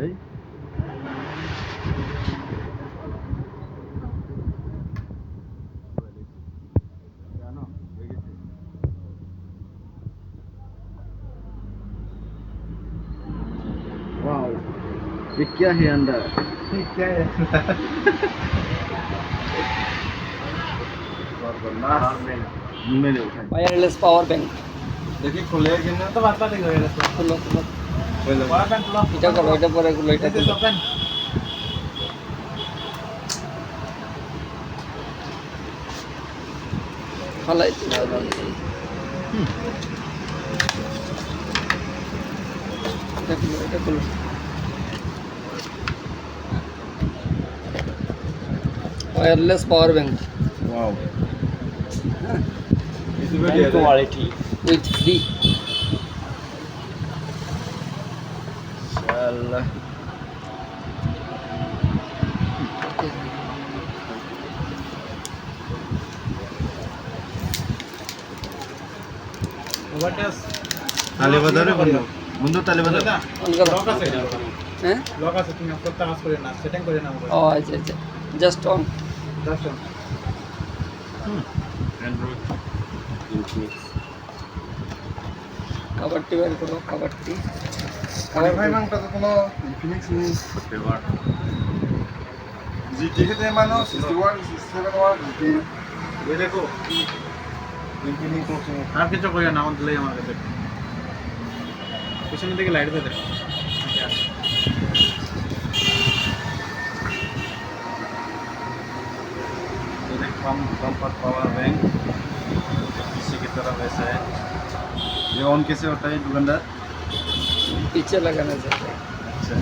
এই জানো হয়ে গেছে। वाओ ये क्या है अंदर? क्या है मैंने उठाई वायरलेस पावर बैंक देखिए खुले कि ना तो बात बात ही करेगा तो খুলো খুলো खुले पावर बैंक लो এটা করো এটা পরে খুলো এটা this is খুলো open ফালাই এটা খুলো wireless power bank wow quality with free इंशाल्लाह what else তালে বাজারে বন্ধু বন্ধু তালে বাজার অন করো লক আছে হ্যাঁ লক আছে তুমি আপলোড কাজ করে না সেটিং করে না ও আচ্ছা আচ্ছা জাস্ট অন দর্শন অ্যান্ড্রয়েড ইনফিনিক্স কাবারটি বের করো কাবারটি আরে ভাই মাংটা তো কোনো ইনফিনিক্স নেই ফেভার জিটি কে মানো 61 71 জিটি ये देखो ইনফিনিক্স আর কিছু কইও না আমাদের আমার কাছে পিছনের দিকে লাইট দে দেখো ये कॉम्पैक्ट पावर बैंक पीछे की तरफ ऐसा है ये ऑन कैसे होता है दुकानदार पीछे लगाना चाहते हैं अच्छा